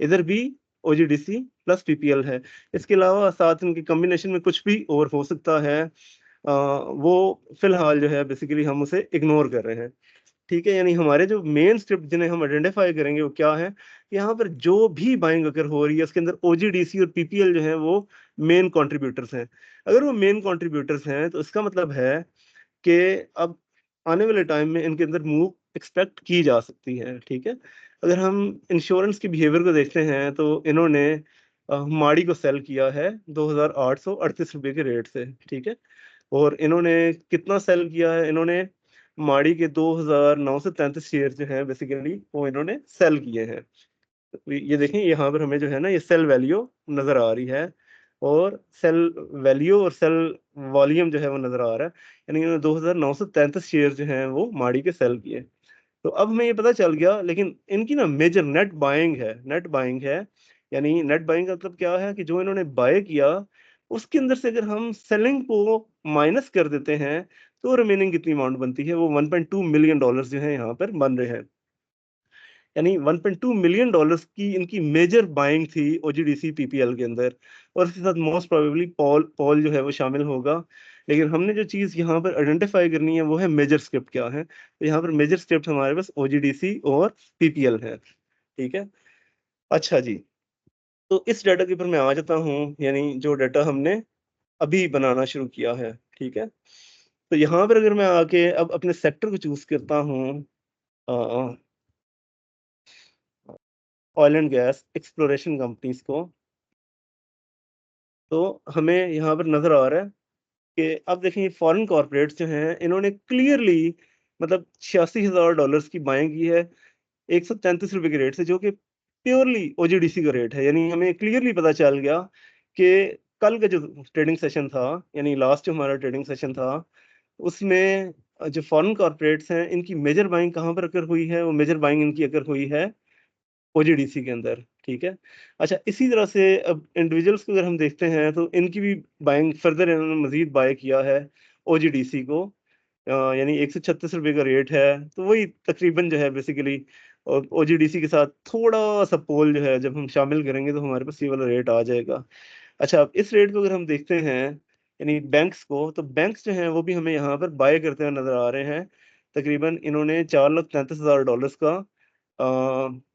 इधर भी ओजीडीसी प्लस पीपीएल है। इसके अलावा साथ इनके कॉम्बिनेशन में कुछ भी और हो सकता है, वो फिलहाल जो है बेसिकली हम उसे इग्नोर कर रहे हैं। ठीक है, यानी हमारे जो मेन स्क्रिप्ट जिन्हें हम आइडेंटिफाई करेंगे वो क्या है, यहाँ पर जो भी बाइंग अगर हो रही है उसके अंदर ओजीडीसी और पीपीएल जो है वो मेन कंट्रीब्यूटर्स हैं। अगर वो मेन कंट्रीब्यूटर्स हैं तो इसका मतलब है कि अब आने वाले टाइम में इनके अंदर मूव एक्सपेक्ट की जा सकती है। ठीक है, अगर हम इंश्योरेंस के बिहेवियर को देखते हैं तो इन्होंने माड़ी को सेल किया है 2,838 रुपए के रेट से। ठीक है, और इन्होंने कितना सेल किया है, इन्होंने माड़ी के 2,933 शेयर जो है बेसिकली वो इन्होंने सेल किए हैं। तो ये देखें, यहाँ पर हमें जो है ना ये सेल वैल्यू नजर आ रही है, और सेल वैल्यू और सेल वॉल्यूम जो है वो नजर आ रहा है। यानी इन्होंने 2,933 शेयर जो हैं वो माड़ी के सेल किए। तो अब हमें ये पता चल गया, लेकिन इनकी ना मेजर नेट बाइंग है, नेट बाइंग है। यानी नेट बाइंग का मतलब क्या है कि जो इन्होंने बाय किया उसके अंदर से अगर हम सेलिंग को माइनस कर देते हैं तो रिमेनिंग कितनी अमाउंट बनती है, वो 1.2 मिलियन डॉलर्स जो है यहाँ पर बन रहे हैं। यानी 1.2 मिलियन डॉलर्स की इनकी मेजर बाइंग थी ओजीडीसी पीपीएल के अंदर, और इसके साथ मोस्ट प्रोबेबली पॉल पॉल जो है वो शामिल होगा। लेकिन हमने जो चीज़ यहाँ पर आइडेंटिफाई करनी है वो है मेजर स्क्रिप्ट क्या है। तो यहाँ पर मेजर स्क्रिप्ट हमारे पास ओजीडीसी और पीपीएल है। ठीक है, अच्छा जी, तो इस डाटा के ऊपर मैं आ जाता हूँ, यानी जो डाटा हमने अभी बनाना शुरू किया है। ठीक है, तो यहाँ पर अगर मैं आके अब अपने सेक्टर को चूज करता हूँ, oil and gas exploration companies को, तो हमें यहाँ पर नजर आ रहा है कि अब देखें फॉरेन कॉर्पोरेट्स जो हैं इन्होंने क्लियरली मतलब $86,000 की बाइंग की है 133 रुपए के रेट से, जो कि प्योरली ओजीडीसी का रेट है। यानी हमें क्लियरली पता चल गया कि कल का जो ट्रेडिंग सेशन था, यानी लास्ट जो हमारा ट्रेडिंग सेशन था, उसमें जो फॉरेन कॉर्पोरेट्स हैं इनकी मेजर बाइंग कहाँ पर अकर हुई है, वो मेजर बाइंग इनकी अकर हुई है ओजीडीसी के अंदर। ठीक है, अच्छा इसी तरह से अब इंडिविजुअल्स को अगर हम देखते हैं तो इनकी भी बाइंग फर्दर इन्होंने मजीद बाय किया है ओजीडीसी को, यानी 136 रुपए का रेट है। तो वही तकरीबन जो है बेसिकली, और ओजीडीसी के साथ थोड़ा सा पोल जो है जब हम शामिल करेंगे तो हमारे पास ये वाला रेट आ जाएगा। अच्छा, अब इस रेट को अगर हम देखते हैं यानी बैंक्स को, तो बैंक्स जो हैं वो भी हमें यहाँ पर बाय करते हुए नजर आ रहे हैं। तकरीबन इन्होंने $4,33,000 का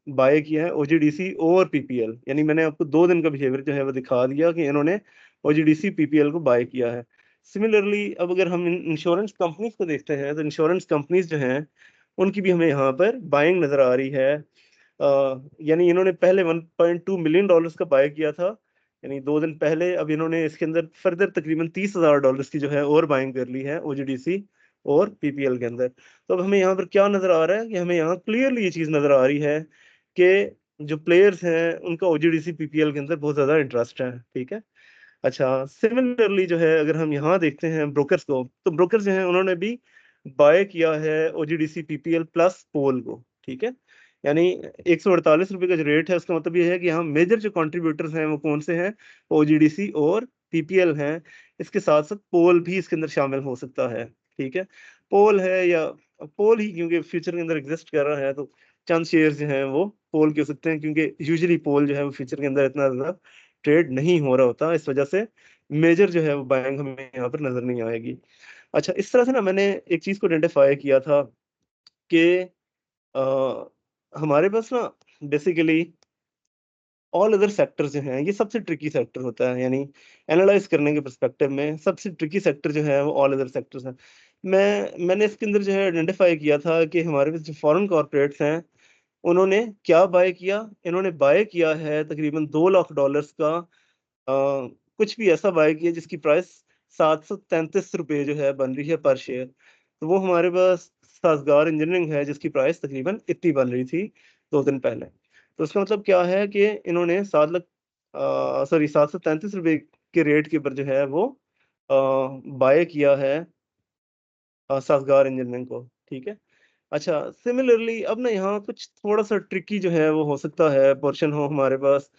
बाय किया है ओजीडीसी और पीपीएल। यानी मैंने आपको 2 दिन का बिहेवियर जो है वो दिखा दिया कि इन्होंने ओजीडीसी पीपीएल को बाय किया है। सिमिलरली अब अगर हम इंश्योरेंस कंपनीज को देखते हैं तो इंश्योरेंस कंपनीज जो हैं उनकी भी हमें यहाँ पर बाइंग नजर आ रही है। यानी इन्होंने पहले $1.2 मिलियन का बाय किया था, यानी 2 दिन पहले। अब इन्होंने इसके अंदर फर्दर तकरीबन $30,000 की जो है और बाइंग कर ली है ओजीडीसी और पीपीएल के अंदर। तो अब हमें यहाँ पर क्या नजर आ रहा है कि हमें यहाँ क्लियरली ये चीज नजर आ रही है कि जो प्लेयर्स हैं उनका ओजीडीसी पीपीएल के अंदर बहुत ज्यादा इंटरेस्ट है। ठीक है, अच्छा सिमिलरली जो है अगर हम यहाँ देखते हैं ब्रोकर्स को, तो ब्रोकर्स जो हैं उन्होंने भी बाय किया है ओजीडीसी पीपीएल प्लस पोल को। ठीक है, यानी 148 रुपए का जो रेट है उसका मतलब ये है कि यहाँ मेजर जो कंट्रीब्यूटर्स हैं वो कौन से हैं, ओजीडीसी और पीपीएल हैं। इसके साथ साथ पोल भी इसके अंदर शामिल हो सकता है। ठीक है, पोल है या पोल ही, क्योंकि फ्यूचर के अंदर एग्जिस्ट कर रहा है तो चंद शेयर जो हैं वो पोल के हो सकते हैं, क्योंकि यूजुअली पोल जो है वो फ्यूचर के अंदर इतना ज्यादा ट्रेड नहीं हो रहा होता, इस वजह से मेजर जो है वो बाइंग हमें यहाँ पर नजर नहीं आएगी। अच्छा, इस तरह से ना मैंने एक चीज को आइडेंटिफाई किया था कि हमारे पास ना बेसिकली ऑल अदर सेक्टर जो हैं ये सबसे ट्रिकी सेक्टर होता है। यानी एनालाइज करने के पर्सपेक्टिव में सबसे ट्रिकी सेक्टर जो है वो ऑल अदर सेक्टर्स हैं। मैंने इसके अंदर जो है आइडेंटिफाई किया था कि हमारे पास जो फॉरेन कॉर्पोरेट्स हैं उन्होंने क्या बाय किया। इन्होंने बाय किया है तकरीबन $2 लाख का कुछ भी ऐसा बाय किया जिसकी प्राइस 733 रुपये जो है बन रही है पर शेयर। तो वो हमारे पास साजगार इंजीनियरिंग है जिसकी प्राइस तकरीबन इतनी बन रही थी 2 दिन पहले। तो इसका मतलब क्या है कि इन्होंने 733 रुपये के रेट के ऊपर जो है वो बाय किया है साजगार इंजीनियरिंग को। ठीक है, अच्छा सिमिलरली अब ना यहाँ कुछ थोड़ा सा ट्रिकी जो है वो हो सकता है पोर्शन हो हमारे पास,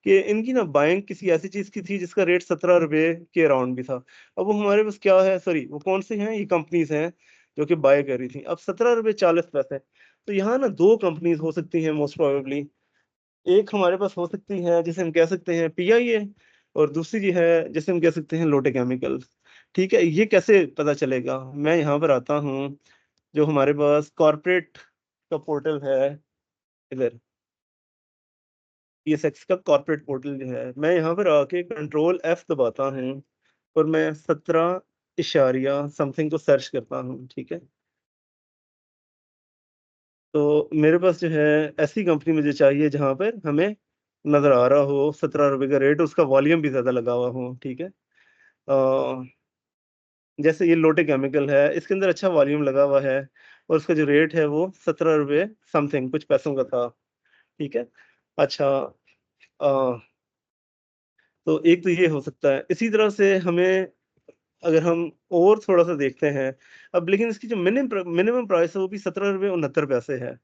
कि इनकी ना बाइंग किसी ऐसी चीज की थी जिसका रेट 17 रुपए के अराउंड भी था। अब वो हमारे पास क्या है, सॉरी वो कौन से हैं, ये कंपनीज हैं जो कि बाय कर रही थी। अब 17 रुपए 40 पैसे, तो यहाँ ना दो कंपनीज हो सकती हैं मोस्ट प्रोबेबली। एक हमारे पास हो सकती है जिसे हम कह सकते हैं पीआईए, और दूसरी जी है जिसे हम कह सकते हैं लोटे केमिकल्स। ठीक है, ये कैसे पता चलेगा, मैं यहाँ पर आता हूँ, जो हमारे पास कॉर्पोरेट का पोर्टल है इधर, पीएसएक्स का कॉर्पोरेट पोर्टल जो है, मैं यहाँ पर आके कंट्रोल F दबाता हूँ और मैं 17 समथिंग को सर्च करता हूँ। ठीक है, तो मेरे पास जो है ऐसी कंपनी मुझे चाहिए जहां पर हमें नजर आ रहा हो 17 रुपए का रेट, उसका वॉल्यूम भी ज्यादा लगा हुआ हो। ठीक है, जैसे ये लोटे केमिकल है, इसके अंदर अच्छा वॉल्यूम लगा हुआ है, और उसका जो रेट है वो 17 रुपए समथिंग कुछ पैसों का था। ठीक है, अच्छा, अ, तो एक तो ये हो सकता है। इसी तरह से हमें, अगर हम और थोड़ा सा देखते हैं, अब लेकिन इसकी जो मिनिमम प्राइस है वो भी 17 रुपए 69 पैसे है।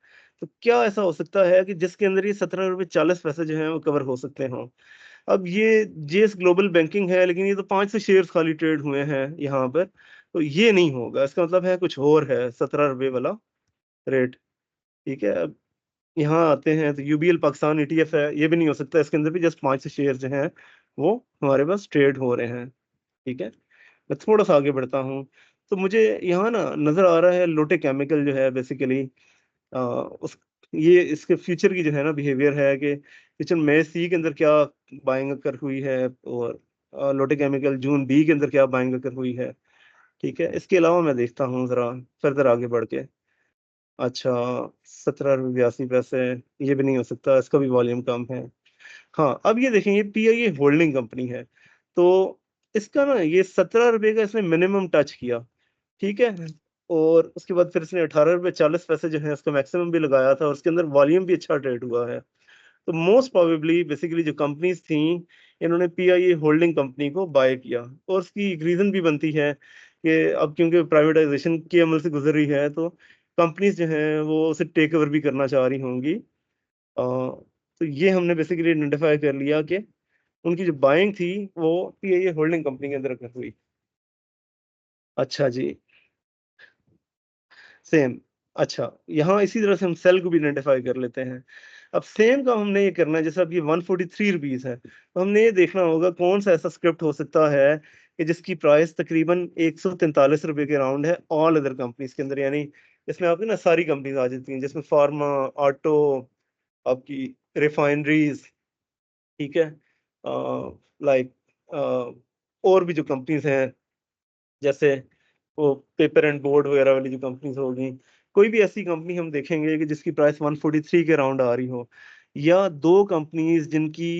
तो क्या ऐसा हो सकता है कि जिसके अंदर ये 17 रुपए 40 पैसे जो है वो कवर हो सकते हों। अब ये जेएस ग्लोबल बैंकिंग है, लेकिन ये तो 500 शेयर खाली ट्रेड हुए हैं यहाँ पर, तो ये नहीं होगा। इसका मतलब है कुछ और है 17 रुपए वाला रेट। ठीक है, अब यहाँ आते हैं तो यूबीएल पाकिस्तान ईटीएफ है, ये भी नहीं हो सकता। इसके अंदर भी जस्ट 500 शेयर जो हैं वो हमारे पास ट्रेड हो रहे हैं। ठीक है, मैं थोड़ा सा आगे बढ़ता हूँ, तो मुझे यहाँ ना नजर आ रहा है लोटे केमिकल जो है बेसिकली, उस ये इसके फ्यूचर की जो है ना बिहेवियर है कि किचन में सी के अंदर क्या बाइंग कर हुई है, और लोटे केमिकल जून बी के अंदर क्या बाइंग कर हुई है। ठीक है, इसके अलावा मैं देखता हूँ जरा फर्दर आगे बढ़ के। अच्छा, 17 रुपये 82 पैसे, ये भी नहीं हो सकता, इसका भी वॉल्यूम कम है। हाँ, अब ये देखेंगे पीआईए होल्डिंग कंपनी है, तो इसका ना ये 17 रुपए का इसने मिनिमम टच किया। ठीक है, और उसके बाद फिर इसने 18 रुपए 40 पैसे जो है उसका मैक्सिमम भी लगाया था, और उसके अंदर वॉल्यूम भी अच्छा ट्रेड हुआ है। तो मोस्ट प्रोबेबली बेसिकली जो कंपनीज थी, इन्होंने पीआईए होल्डिंग कंपनी को बाय किया, और उसकी एक रीजन भी बनती है कि अब क्योंकि प्राइवेटाइजेशन के अमल से गुजर रही है, तो कंपनीज जो हैं वो उसे टेक ओवर भी करना चाह रही होंगी। तो ये हमने बेसिकली आइडेंटिफाई कर लिया कि उनकी जो बाइंग थी वो पीआईए होल्डिंग कंपनी के अंदर हुई। अच्छा जी, सेम। अच्छा, यहाँ इसी तरह से हम सेल को भी आइडेंटिफाई कर लेते हैं। अब सेम का हमने ये करना है, जैसे अब ये 143 रुपीज है, तो हमने ये देखना होगा कौन सा ऐसा स्क्रिप्ट हो सकता है कि जिसकी प्राइस तकरीबन 143 रुपए के अराउंड है ऑल अदर कंपनीज के अंदर, यानी इसमें आपकी ना सारी कंपनीज आ जाती हैं, जिसमें फार्मा, ऑटो, आपकी रिफाइनरीज। ठीक है, लाइक और भी जो कंपनीज हैं, जैसे वो पेपर एंड बोर्ड वगैरह वाली जो कंपनीज होगी, कोई भी ऐसी कंपनी हम देखेंगे कि जिसकी प्राइस 143 के अराउंड आ रही हो, या दो कंपनीज जिनकी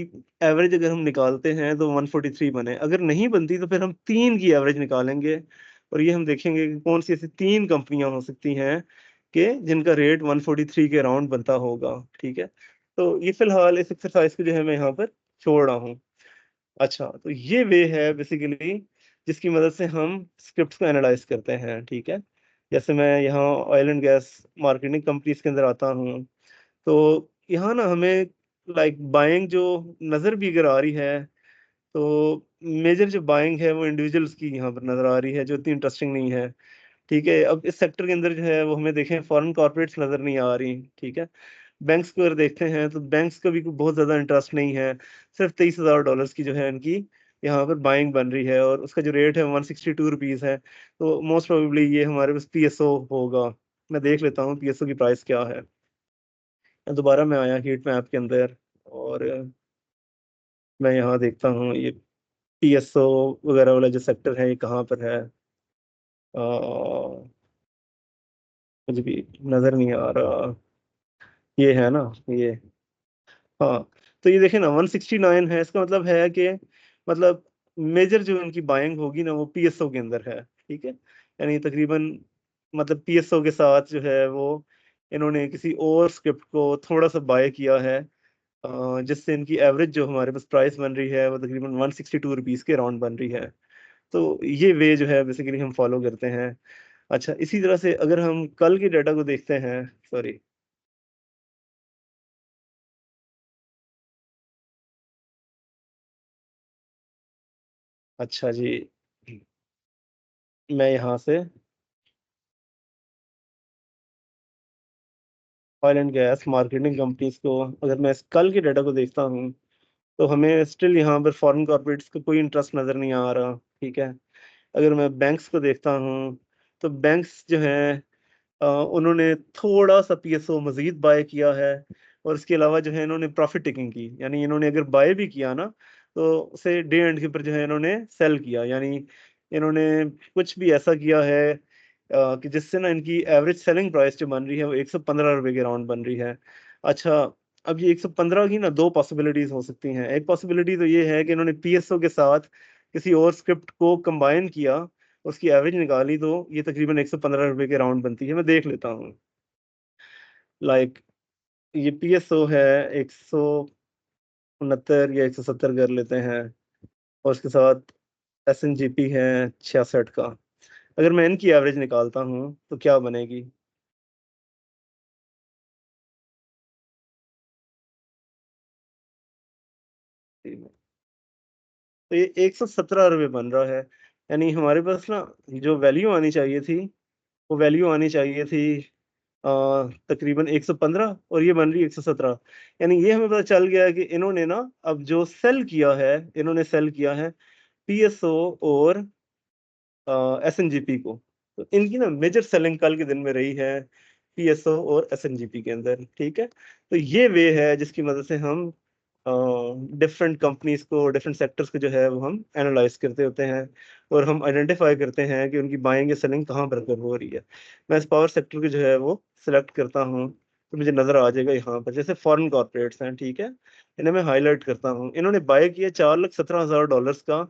एवरेज अगर हम निकालते हैं तो 143 बने, अगर नहीं बनती तो फिर हम तीन की एवरेज निकालेंगे, और ये हम देखेंगे कि कौन सी ऐसी तीन कंपनियां हो सकती हैं कि जिनका रेट 143 के अराउंड बनता होगा। ठीक है, तो ये फिलहाल इस एक्सरसाइज को जो है मैं यहाँ पर छोड़ रहा हूँ। अच्छा, तो ये वे है बेसिकली जिसकी मदद से हम स्क्रिप्ट को एनालाइज करते हैं। ठीक है, जैसे मैं यहाँ oil and gas marketing companies के अंदर आता हूँ, तो यहाँ ना हमें लाइक बाइंग जो नज़र भी अगर आ रही है, तो मेजर जो बाइंग है वो इंडिविजुअल्स की यहाँ पर नज़र आ रही है, जो इतनी इंटरेस्टिंग नहीं है। ठीक है, अब इस सेक्टर के अंदर जो है वो हमें देखें फॉरेन कॉर्पोरेट्स नज़र नहीं आ रही। ठीक है, बैंक्स को अगर देखते हैं तो बैंक्स का भी कोई बहुत ज़्यादा इंटरेस्ट नहीं है। सिर्फ $23,000 की जो है इनकी यहाँ पर बाइंग बन रही है, और उसका जो रेट है 162 रुपीज़ है। तो मोस्ट प्रोबेबली ये हमारे पास पीएसओ होगा। मैं देख लेता हूँ पीएसओ की प्राइस क्या है। दोबारा मैं आया हीट मैप के अंदर, और मैं यहाँ देखता हूँ ये पीएसओ वगैरह वाला जो सेक्टर है ये कहाँ पर है। मुझे भी नज़र नहीं आ रहा। ये है ना, ये, हाँ, तो ये देखें ना 169 है, इसका मतलब है कि मतलब मेजर जो इनकी बाइंग होगी ना वो पीएसओ के अंदर है। ठीक है, यानी तकरीबन मतलब पीएसओ के साथ जो है वो इन्होंने किसी और स्क्रिप्ट को थोड़ा सा बाय किया है, जिससे इनकी एवरेज जो हमारे पास प्राइस बन रही है वो तकरीबन 162 रुपीज़ के अराउंड बन रही है। तो ये वे जो है बेसिकली हम फॉलो करते हैं। अच्छा, इसी तरह से अगर हम कल के डाटा को देखते हैं, सॉरी, अच्छा जी, मैं यहाँ से oil and gas marketing companies को, अगर मैं इस कल के डाटा को देखता हूँ, तो हमें स्टिल यहाँ पर फॉरेन कॉर्पोरेट्स का कोई इंटरेस्ट नज़र नहीं आ रहा। ठीक है। अगर मैं बैंक्स को देखता हूँ, तो बैंक्स जो हैं उन्होंने थोड़ा सा पीएसओ मजीद बाय किया है, और इसके अलावा जो है इन्होंने प्रॉफिट टेकिंग की, यानी इन्होंने अगर बाय भी किया ना, तो उसे डे एंड के ऊपर जो है इन्होंने सेल किया, यानी इन्होंने कुछ भी ऐसा किया है कि जिससे ना इनकी एवरेज सेलिंग प्राइस जो बन रही है वो 115 रुपए के राउंड बन रही है। अच्छा, अब ये 115 की ना दो पॉसिबिलिटीज हो सकती हैं। एक पॉसिबिलिटी तो ये है कि इन्होंने पीएसओ के साथ किसी और स्क्रिप्ट को कंबाइन किया, उसकी एवरेज निकाली, तो ये तकरीबन 115 रुपए के राउंड बनती है। मैं देख लेता हूँ, लाइक ये पीएसओ है 169 या 170 कर लेते हैं, और उसके साथ एसएनजीपी है 66 का। अगर मैं इनकी एवरेज निकालता हूँ तो क्या बनेगी? तो ये 117 रुपये बन रहा है। यानी हमारे पास ना जो वैल्यू आनी चाहिए थी, वो वैल्यू आनी चाहिए थी अ, तकरीबन 115, और ये बन रही है 117। यानी ये हमें पता चल गया है कि इन्होंने ना अब जो सेल किया है, इन्होंने सेल किया है पीएसओ और एसएनजीपी को। तो इनकी ना मेजर सेलिंग कल के दिन में रही है पीएसओ और एसएनजीपी के अंदर। ठीक है। तो ये वे है जिसकी मदद से हम डिफरेंट कंपनीज को, डिफरेंट सेक्टर्स को जो है वो हम एनालाइज करते होते हैं, और हम आइडेंटिफाई करते हैं कि उनकी बाइंग या सेलिंग कहाँ पर अकर हो रही है। मैं इस पावर सेक्टर को जो है वो सिलेक्ट करता हूँ, तो मुझे नजर आ जाएगा यहाँ पर जैसे फॉरेन कॉर्पोरेट्स हैं। ठीक है। इन्हें मैं हाईलाइट करता हूँ, इन्होंने बाय किया $4,17,000 का,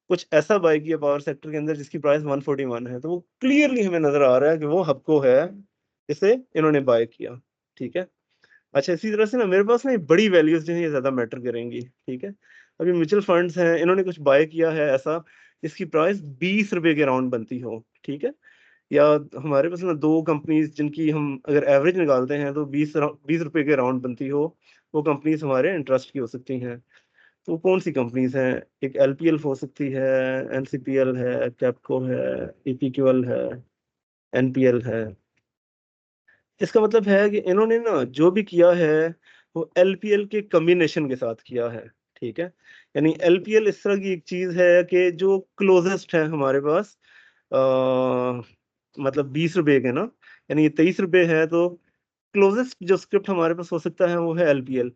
कुछ ऐसा बाय किया पावर सेक्टर के अंदर जिसकी प्राइस 141 है। तो वो क्लियरली हमें नजर आ रहा है कि वो हबको है जिसे इन्होंने बाय किया। ठीक है। अच्छा, इसी तरह से ना मेरे पास ना ये बड़ी वैल्यूज जो है ये ज्यादा मैटर करेंगी। ठीक है। अभी म्यूचुअल फंड्स हैं, इन्होंने कुछ बाय किया है ऐसा जिसकी प्राइस 20 रुपए के राउंड बनती हो। ठीक है। या हमारे पास ना दो कंपनीज जिनकी हम अगर एवरेज निकालते हैं तो 20 रुपए के राउंड बनती हो, वो कंपनीज हमारे इंटरेस्ट की हो सकती हैं। तो कौन सी कंपनीज हैं? एक एलपीएल हो सकती है, एनसीपीएल है, कैपको है, ईपीक्यूएल है, एनपीएल है। इसका मतलब है कि इन्होंने ना जो भी किया है वो एलपीएल के कम्बिनेशन के साथ किया है। ठीक है। यानी एलपीएल इस तरह की एक चीज है कि जो क्लोजेस्ट है हमारे पास, आ, मतलब 20 रुपए के ना, यानी ये 23 रुपए है, तो क्लोजेस्ट जो स्क्रिप्ट हमारे पास हो सकता है वो है एलपीएल।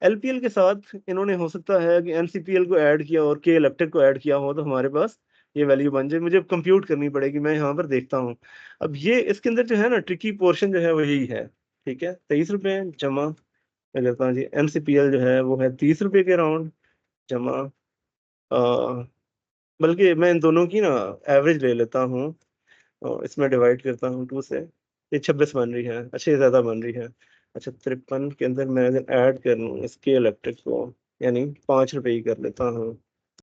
एलपीएल के साथ इन्होंने हो सकता है कि एनसीपीएल को ऐड किया और के इलेक्ट्रिक को ऐड किया हो, तो हमारे पास ये वैल्यू बन जाए। मुझे कंप्यूट करनी पड़ेगी, मैं यहाँ पर देखता हूँ। अब ये इसके अंदर जो है ना ट्रिकी पोर्शन जो है वही है। ठीक है। 23 रुपये जमा, मैं करता हूँ जी, एनसीपीएल जो है वो है 30 रुपये के राउंड, जमा बल्कि मैं इन दोनों की ना एवरेज ले लेता हूँ, और इसमें डिवाइड करता हूँ 2 से। ये 26 बन रही है। अच्छा, ये ज्यादा बन रही है। अच्छा, 53 के अंदर मैं अगर ऐड कर लूँ इसके इलेक्ट्रिक को, यानी 5 रुपए ही कर लेता हूँ,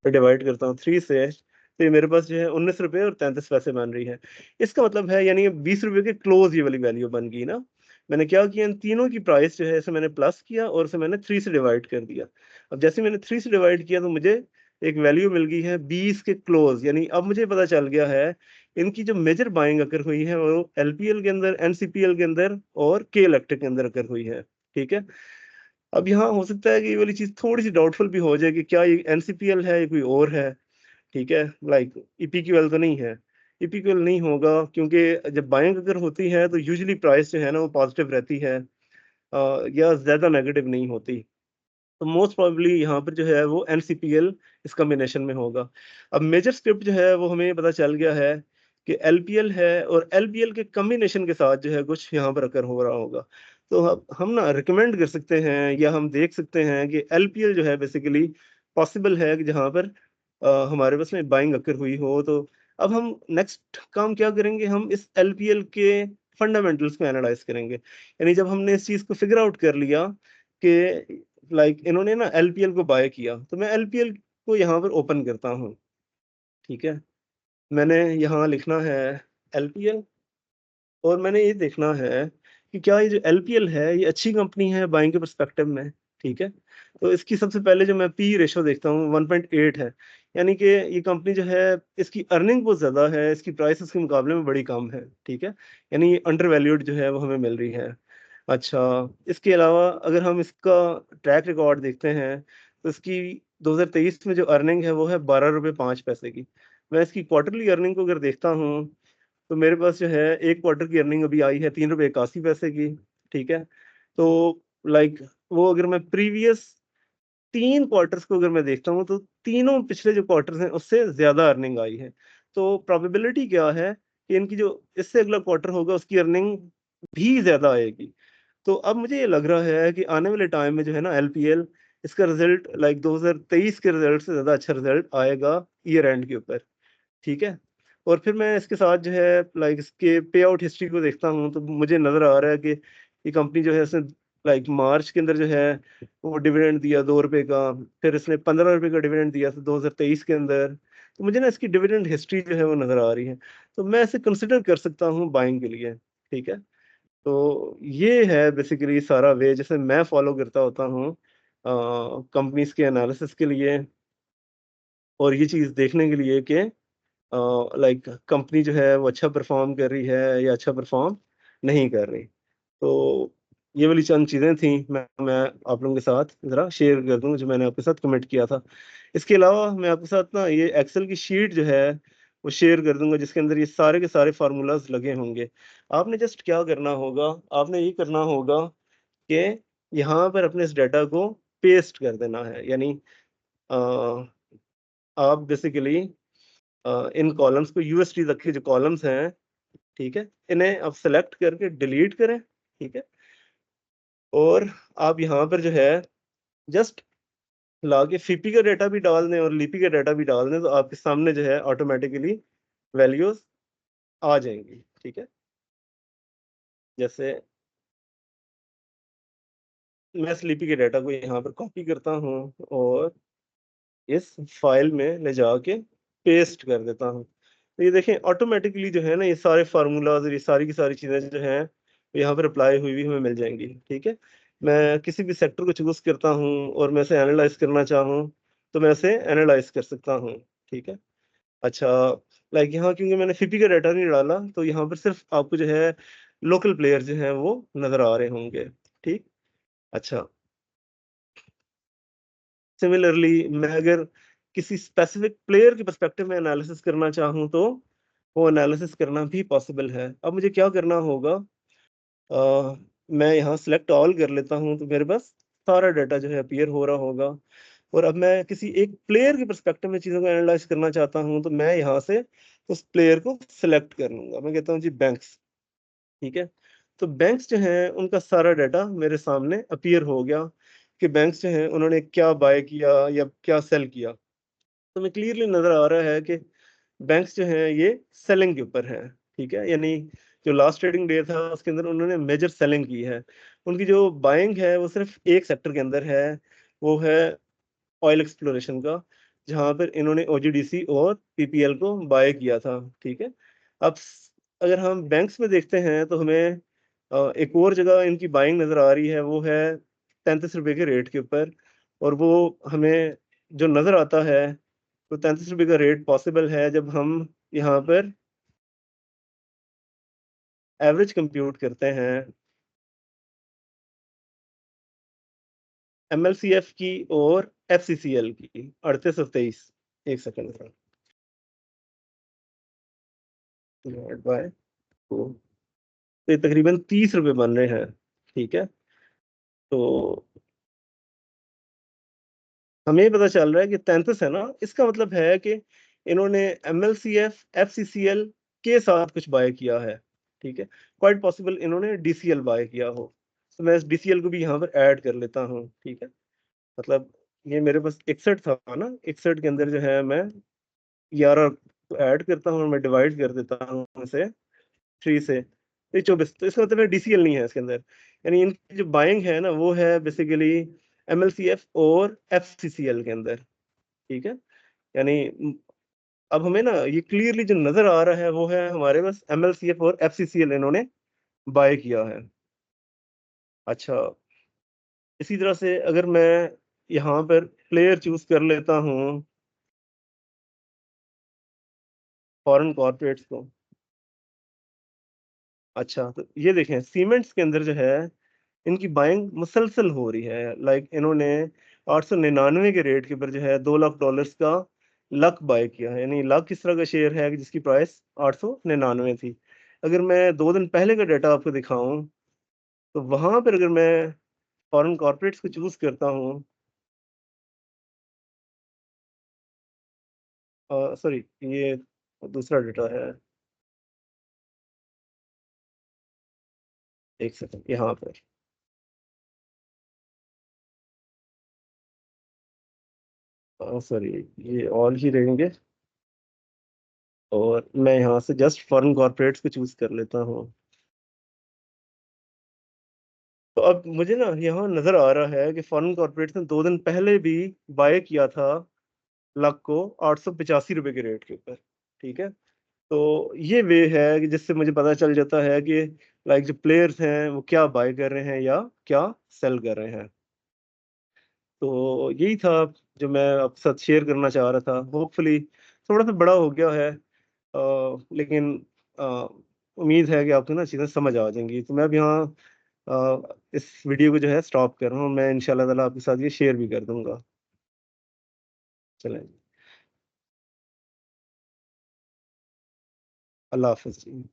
फिर डिवाइड करता हूँ 3 से, तो ये मेरे पास जो है 19 रुपये और 33 पैसे बन रही है। इसका मतलब है यानी 20 रुपए के क्लोज ये वाली वैल्यू बन गई ना। मैंने क्या किया, इन तीनों की प्राइस जो है इसे मैंने प्लस किया और इसे मैंने 3 से डिवाइड कर दिया। अब जैसे मैंने 3 से डिवाइड किया तो मुझे एक वैल्यू मिल गई है 20 के क्लोज। यानी अब मुझे पता चल गया है इनकी जो मेजर बाइंग अगर हुई है वो एलपीएल के अंदर, एनसीपीएल के अंदर और के इलेक्ट्रिक के अंदर अगर हुई है। ठीक है। अब यहाँ हो सकता है कि ये वाली चीज थोड़ी सी डाउटफुल भी हो जाए कि क्या ये एनसीपीएल है या कोई और है। ठीक है। लाइक ईपीक्यूएल तो नहीं है। ईपीक्यूएल नहीं होगा, क्योंकि जब बाइंग अगर होती है तो यूजुअली प्राइस जो है ना वो पॉजिटिव रहती है, या ज्यादा नेगेटिव नहीं होती। तो मोस्ट प्रोबेबली यहाँ पर जो है वो एनसीपीएल इस कॉम्बिनेशन में होगा। अब मेजर स्क्रिप्ट जो है वो हमें पता चल गया है कि एलपीएल है, और एलपीएल के कॉम्बिनेशन के साथ जो है कुछ यहाँ पर अकर हो रहा होगा। तो अब हम ना रिकमेंड कर सकते हैं या हम देख सकते हैं कि एलपीएल जो है बेसिकली पॉसिबल है कि जहाँ पर हमारे पास में बाइंग अकर हुई हो। तो अब हम नेक्स्ट काम क्या करेंगे, हम इस एलपीएल के फंडामेंटल्स को एनालाइज करेंगे। यानी जब हमने इस चीज को फिगर आउट कर लिया कि इन्होंने ना एलपीएल को बाय किया, तो मैं एलपीएल को यहाँ पर ओपन करता हूँ। ठीक है। मैंने यहाँ लिखना है एलपीएल, और मैंने ये देखना है कि क्या ये जो एलपीएल है ये अच्छी कंपनी है बाइंग के परस्पेक्टिव में। ठीक है। तो इसकी सबसे पहले जो मैं पी रेशो देखता हूँ 1.8 है, यानी कि ये कंपनी जो है इसकी अर्निंग बहुत ज़्यादा है, इसकी प्राइस उसके मुकाबले में बड़ी कम है, ठीक है। यानी ये अंडर वैल्यूड जो है वो हमें मिल रही है। अच्छा, इसके अलावा अगर हम इसका ट्रैक रिकॉर्ड देखते हैं, तो इसकी 2023 में जो अर्निंग है वो है ₹12.05 की। मैं इसकी क्वार्टरली अर्निंग को अगर देखता हूँ, तो मेरे पास जो है 1 क्वार्टर की अर्निंग अभी आई है ₹3.81 की, ठीक है। तो लाइक वो अगर मैं प्रीवियस 3 क्वार्टर्स को अगर मैं देखता हूँ, तो तीनों पिछले जो क्वार्टर्स हैं, उससे ज़्यादा अर्निंग आई है। तो प्रोबेबिलिटी क्या है कि इनकी जो इससे अगला क्वार्टर होगा, उसकी अर्निंग भी ज़्यादा आएगी। तो अब मुझे ये लग रहा है कि आने वाले टाइम में जो है ना एलपीएल, इसका रिज़ल्ट लाइक 2023 के रिज़ल्ट से ज़्यादा अच्छा रिज़ल्ट आएगा ईयर एंड के ऊपर, ठीक है? और फिर मैं इसके साथ जो है लाइक इसके पे आउट हिस्ट्री को देखता हूँ, तो मुझे नज़र आ रहा है कि ये कंपनी जो है इसने लाइक मार्च के अंदर जो है वो डिविडेंड दिया ₹2 का, फिर इसने ₹15 का डिविडेंड दिया था 2023 के अंदर। तो मुझे ना इसकी डिविडेंड हिस्ट्री जो है वो नज़र आ रही है। तो मैं इसे कंसिडर कर सकता हूँ बाइंग के लिए, ठीक है? तो ये है बेसिकली सारा वे जैसे मैं फॉलो करता होता हूँ कंपनीज़ के एनालिसिस के लिए और ये चीज़ देखने के लिए कि लाइक कंपनी जो है वो अच्छा परफ़ॉर्म कर रही है या अच्छा परफ़ॉर्म नहीं कर रही। तो ये वाली चंद चीज़ें थी मैं आप लोगों के साथ ज़रा शेयर कर दूँ जो मैंने आपके साथ कमेंट किया था। इसके अलावा मैं आपके साथ ना ये एक्सेल की शीट जो है वो शेयर कर दूँगा जिसके अंदर ये सारे के सारे फ़ॉर्मूलाज़ लगे होंगे। आपने जस्ट क्या करना होगा, आपने ये करना होगा कि यहाँ पर अपने इस डाटा को पेस्ट कर देना है। यानी अ, आप बेसिकली इन कॉलम्स को यूएसडी तक के जो कॉलम्स हैं, ठीक है? इन्हें आप सेलेक्ट करके डिलीट करें, ठीक है? और आप यहाँ पर जो है जस्ट लाके फिपी का डाटा भी डाल दें और लिपि का डाटा भी डाल दें, तो आपके सामने जो है ऑटोमैटिकली वैल्यूज़ आ जाएँगी, ठीक है? जैसे मैं स्लीपी के डाटा को यहाँ पर कॉपी करता हूँ और इस फ़ाइल में ले जाके पेस्ट कर देता हूँ। तो ये देखें ऑटोमैटिकली जो है ना ये सारे फ़ॉर्मूलाज़ और ये सारी की सारी चीज़ें जो हैं, यहाँ पर अप्लाई हुई हुई हमें मिल जाएँगी, ठीक है? मैं किसी भी सेक्टर को चूज़ करता हूँ और मैं इसे एनालाइज़ करना चाहूँ, तो मैं इसे एनालाइज़ कर सकता हूँ, ठीक है? अच्छा, लाइक यहाँ क्योंकि मैंने फिपी का डाटा नहीं डाला, तो यहाँ पर सिर्फ़ आपको जो है लोकल प्लेयर जो हैं वो नज़र आ रहे होंगे, ठीक? अच्छा। सिमिलरली मैं अगर किसी स्पेसिफिक प्लेयर के पर्सपेक्टिव में एनालिसिस करना चाहूँ तो वो एनालिसिस करना भी पॉसिबल है। अब मुझे क्या करना होगा मैं यहाँ सेलेक्ट ऑल कर लेता हूँ तो मेरे पास सारा डाटा जो है अपीयर हो रहा होगा और अब मैं किसी एक प्लेयर के पर्सपेक्टिव में चीज़ों को एनालाइज़ करना चाहता हूँ तो मैं यहाँ से उस प्लेयर को सेलेक्ट कर लूँगा। मैं कहता हूँ जी बैंक्स, ठीक है? तो बैंक्स जो हैं उनका सारा डाटा मेरे सामने अपीयर हो गया कि बैंक्स जो हैं उन्होंने क्या बाय किया या क्या सेल किया। तो हमें क्लियरली नज़र आ रहा है कि बैंक्स जो हैं ये सेलिंग के ऊपर हैं, ठीक है? यानी जो लास्ट ट्रेडिंग डे था उसके अंदर उन्होंने मेजर सेलिंग की है। उनकी जो बाइंग है वो सिर्फ़ एक सेक्टर के अंदर है, वो है ऑयल एक्सप्लोरेशन का, जहाँ पर इन्होंने ओजीडीसी और पीपीएल को बाय किया था, ठीक है? अब स अगर हम बैंक्स में देखते हैं तो हमें एक और जगह इनकी बाइंग नज़र आ रही है, वो है ₹33 के रेट के ऊपर और वो हमें जो नज़र आता है, तो ₹33 का रेट पॉसिबल है जब हम यहाँ पर एवरेज कंप्यूट करते हैं एमएलसीएफ की और एफसीसीएल की 38 और 23 1 सेकंड सर डिवाइड बाय 2 तो ये तकरीबन ₹30 बन रहे हैं, ठीक है? तो हमें ये पता चल रहा है कि 33 है ना, इसका मतलब है कि इन्होंने एमएलसीएफ, एफसीसीएल के साथ कुछ बाय किया है, ठीक है? क्वाइट पॉसिबल इन्होंने डीसीएल बाय किया हो। तो मैं इस डीसीएल को भी यहाँ पर ऐड कर लेता हूँ, ठीक है? मतलब ये मेरे पास 61 था ना, 61 के अंदर जो है मैं 11 को ऐड करता हूँ और मैं डिवाइड कर देता हूँ इसे 3 से, तो ये 24 तो इसका मतलब है डीसीएल नहीं है इसके अंदर। यानी इनकी जो बाइंग है ना वो है बेसिकली एमएलसीएफ और एफसीसीएल के अंदर, ठीक है? यानी अब हमें ना ये क्लियरली जो नज़र आ रहा है वो है हमारे पास एमएलसीएफ और एफसीसीएल इन्होंने बाय किया है। अच्छा, इसी तरह से अगर मैं यहाँ पर प्लेयर चूज कर लेता हूँ फॉरेन कॉर्पोरेट्स को। अच्छा, तो ये देखें सीमेंट्स के अंदर जो है इनकी बाइंग मुसलसल हो रही है। लाइक इन्होंने 899 के रेट के ऊपर जो है $2 लाख का लक बाय किया है। यानी लक किस तरह का शेयर है कि जिसकी प्राइस 899 थी। अगर मैं 2 दिन पहले का डाटा आपको दिखाऊं तो वहां पर अगर मैं फॉरेन कॉर्पोरेट्स को चूज करता हूँ, सॉरी ये दूसरा डाटा है, एक सेकंड यहाँ पर, सॉरी ये ऑल ही रहेंगे और मैं यहाँ से जस्ट फॉरेन कॉर्पोरेट्स को चूज कर लेता हूँ। तो अब मुझे ना यहाँ नजर आ रहा है कि फॉरेन कॉर्पोरेट्स ने 2 दिन पहले भी बाय किया था लक को 885 रुपए के रेट के ऊपर। ठीक है, तो ये वे है कि जिससे मुझे पता चल जाता है कि लाइक जो प्लेयर्स हैं वो क्या बाय कर रहे हैं या क्या सेल कर रहे हैं। तो यही था जो मैं आपके साथ शेयर करना चाह रहा था। होपफुली थोड़ा सा बड़ा हो गया है, लेकिन अ, उम्मीद है कि आपको ना चीज़ें समझ आ जाएंगी। तो मैं अब यहाँ इस वीडियो को जो है स्टॉप कर रहा हूँ। मैं इंशाल्लाह ताला आपके साथ ये शेयर भी कर दूंगा। चलें, अल्लाह हाफिज़ जी।